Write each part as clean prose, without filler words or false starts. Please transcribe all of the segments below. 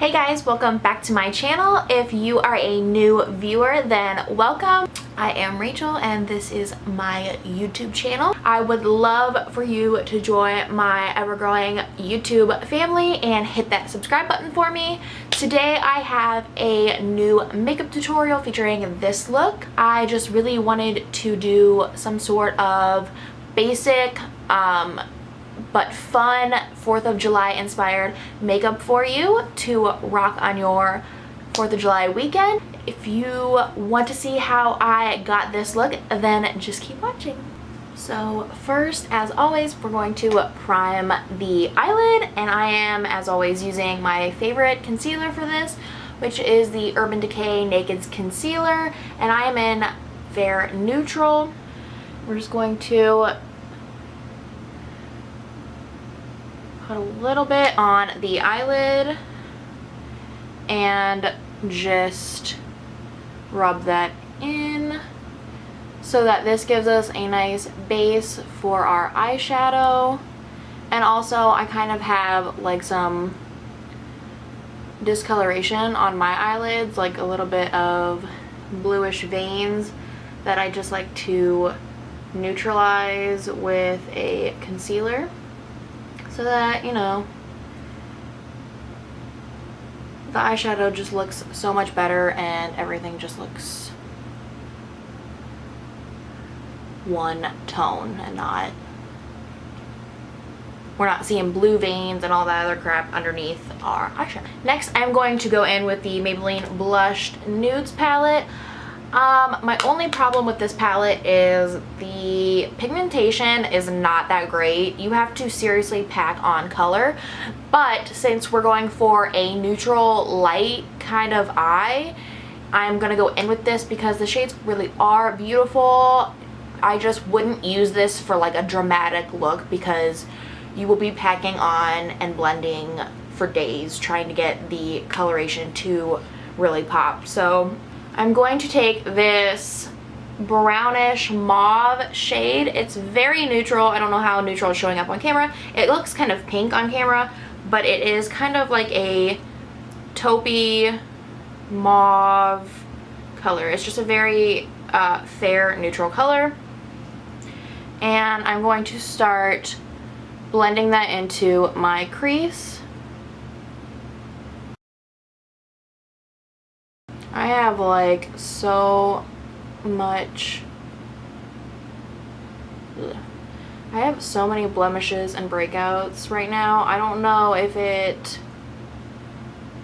Hey guys, welcome back to my channel. If you are a new viewer, then welcome. I am Rachel and this is my YouTube channel. I would love for you to join my ever-growing YouTube family and hit that subscribe button for me. Today I have a new makeup tutorial featuring this look. I just really wanted to do some sort of basic but fun 4th of July inspired makeup for you to rock on your 4th of July weekend. If you want to see how I got this look, then just keep watching. So first, as always, we're going to prime the eyelid, and I am, as always, using my favorite concealer for this, which is the Urban Decay Naked Concealer, and I am in Fair Neutral. We're just going to put a little bit on the eyelid and just rub that in so that this gives us a nice base for our eyeshadow. And also I kind of have like some discoloration on my eyelids, like a little bit of bluish veins that I just like to neutralize with a concealer, so that, you know, the eyeshadow just looks so much better and everything just looks one tone and we're not seeing blue veins and all that other crap underneath our eyeshadow. Next, I'm going to go in with the Maybelline Blushed Nudes palette. My only problem with this palette is the pigmentation is not that great. You have to seriously pack on color, but since we're going for a neutral light kind of eye, I'm gonna go in with this because the shades really are beautiful. I just wouldn't use this for like a dramatic look because you will be packing on and blending for days trying to get the coloration to really pop. So I'm going to take this brownish mauve shade. It's very neutral. I don't know how neutral it's showing up on camera. It looks kind of pink on camera, but it is kind of like a taupey mauve color. It's just a very fair neutral color. And I'm going to start blending that into my crease. I have like so much, I have so many blemishes and breakouts right now. I don't know if it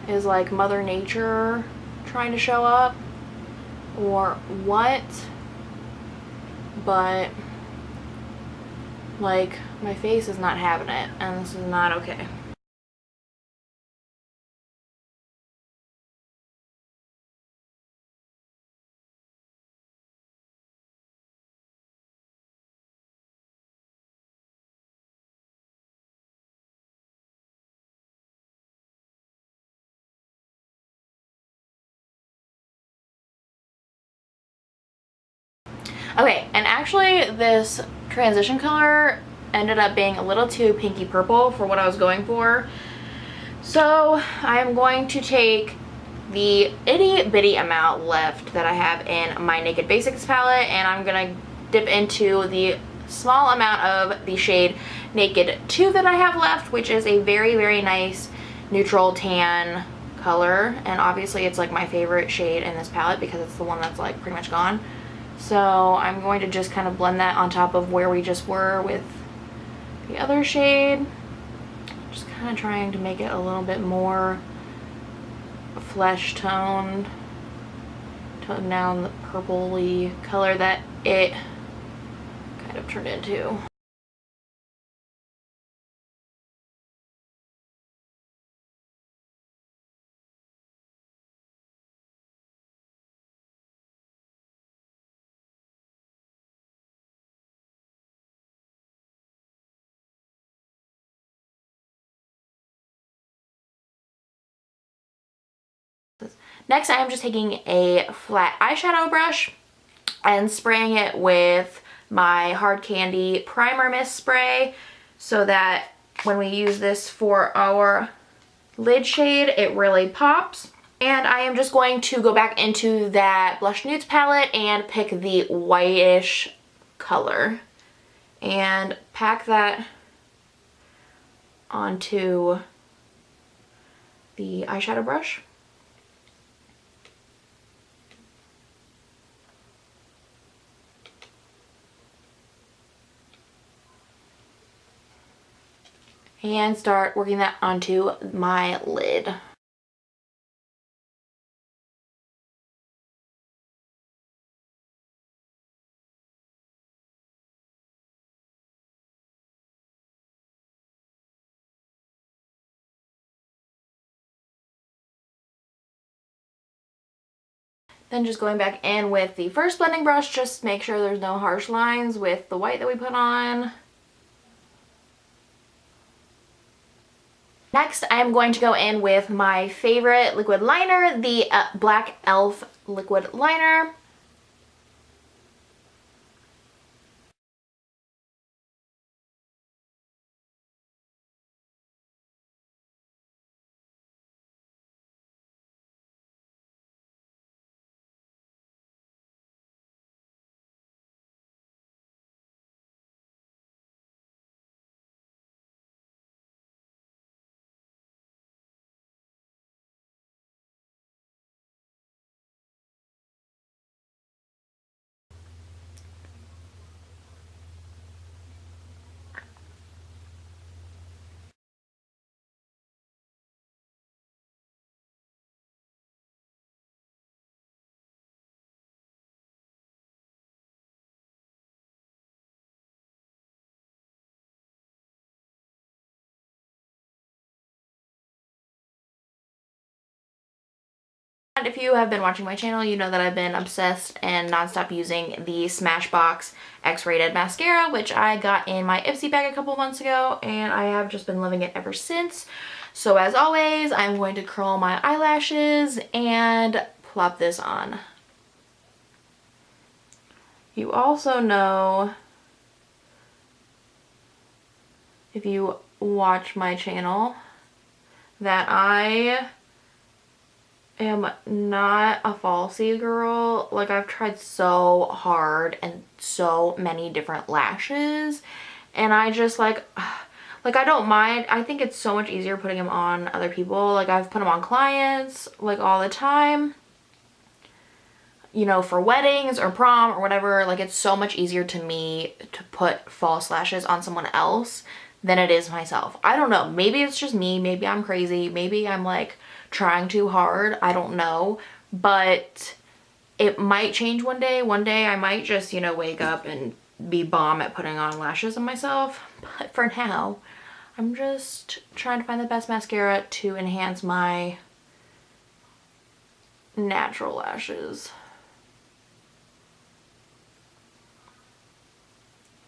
is like Mother Nature trying to show up or what, but like my face is not having it and this is not okay. Okay, and actually this transition color ended up being a little too pinky purple for what I was going for. So I'm going to take the itty bitty amount left that I have in my Naked Basics palette, and I'm gonna dip into the small amount of the shade Naked 2 that I have left, which is a very, very nice neutral tan color. And obviously it's like my favorite shade in this palette because it's the one that's like pretty much gone. So I'm going to just kind of blend that on top of where we just were with the other shade. Just kind of trying to make it a little bit more flesh toned, tone down the purpley color that it kind of turned into. Next, I am just taking a flat eyeshadow brush and spraying it with my Hard Candy Primer Mist Spray so that when we use this for our lid shade. It really pops. And I am just going to go back into that Blush Nudes palette and pick the whitish color and pack that onto the eyeshadow brush. And start working that onto my lid. Then just going back in with the first blending brush, just make sure there's no harsh lines with the white that we put on. Next, I'm going to go in with my favorite liquid liner, the Black e.l.f. liquid liner. And if you have been watching my channel, you know that I've been obsessed and nonstop using the Smashbox X-Rated mascara, which I got in my IPSY bag a couple months ago, and I have just been loving it ever since. So as always, I'm going to curl my eyelashes and plop this on. You also know, if you watch my channel, that I am not a falsie girl. Like, I've tried so hard and so many different lashes, and I just like I don't mind. I think it's so much easier putting them on other people. Like, I've put them on clients like all the time, you know, for weddings or prom or whatever. Like, it's so much easier to me to put false lashes on someone else than it is myself. I don't know, maybe it's just me, maybe I'm crazy, maybe I'm like trying too hard, I don't know, but it might change one day. One day I might just, you know, wake up and be bomb at putting on lashes on myself, but for now I'm just trying to find the best mascara to enhance my natural lashes,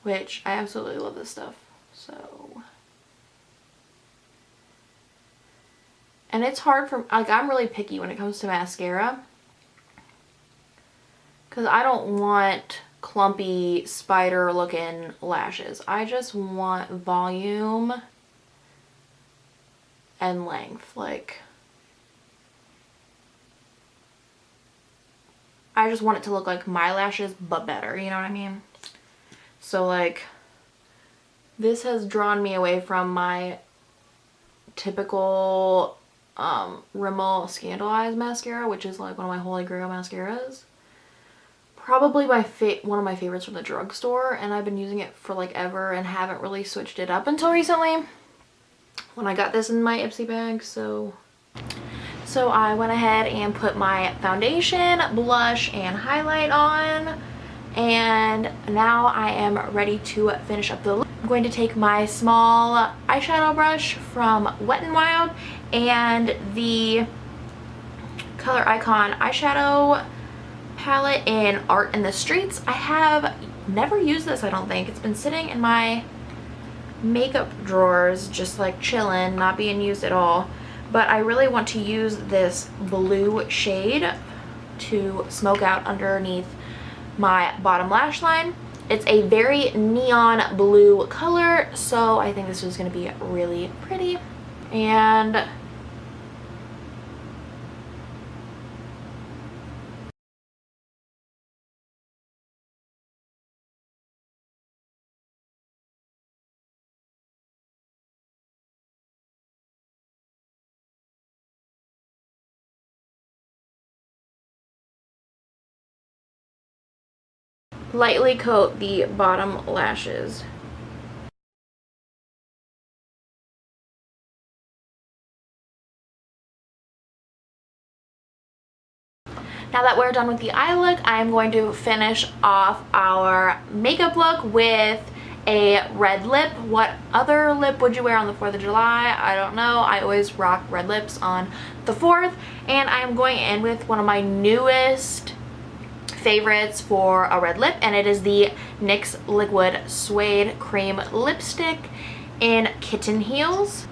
which I absolutely love this stuff. So, and it's hard for, like, I'm really picky when it comes to mascara, because I don't want clumpy spider looking lashes. I just want volume and length. Like, I just want it to look like my lashes but better, you know what I mean? So like, this has drawn me away from my typical Rimmel Scandal mascara, which is like one of my holy grail mascaras. Probably one of my favorites from the drugstore, and I've been using it for like ever and haven't really switched it up until recently when I got this in my IPSY bag. So I went ahead and put my foundation, blush, and highlight on, and now I am ready to finish up the look. I'm going to take my small eyeshadow brush from Wet n Wild and the Color Icon eyeshadow palette in Art in the Streets. I have never used this, I don't think. It's been sitting in my makeup drawers just like chilling, not being used at all. But I really want to use this blue shade to smoke out underneath my bottom lash line. It's a very neon blue color, so I think this is going to be really pretty. And lightly coat the bottom lashes. Now that we're done with the eye look, I'm going to finish off our makeup look with a red lip. What other lip would you wear on the 4th of July? I don't know. I always rock red lips on the 4th. And I'm going in with one of my newest favorites for a red lip, and it is the NYX Liquid Suede Cream Lipstick in Kitten Heels.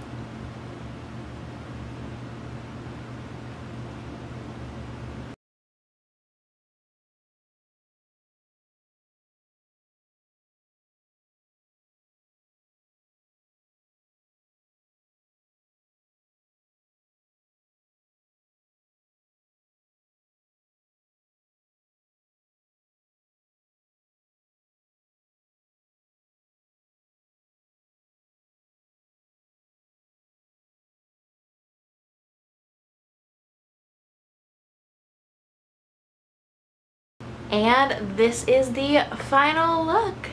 And this is the final look.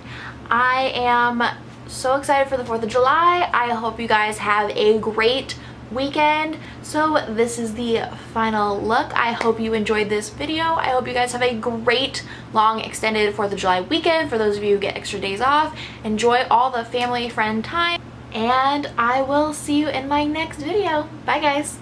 I am so excited for the 4th of July. I hope you guys have a great weekend. So this is the final look. I hope you enjoyed this video. I hope you guys have a great long extended 4th of July weekend. For those of you who get extra days off, enjoy all the family friend time, and I will see you in my next video. Bye guys.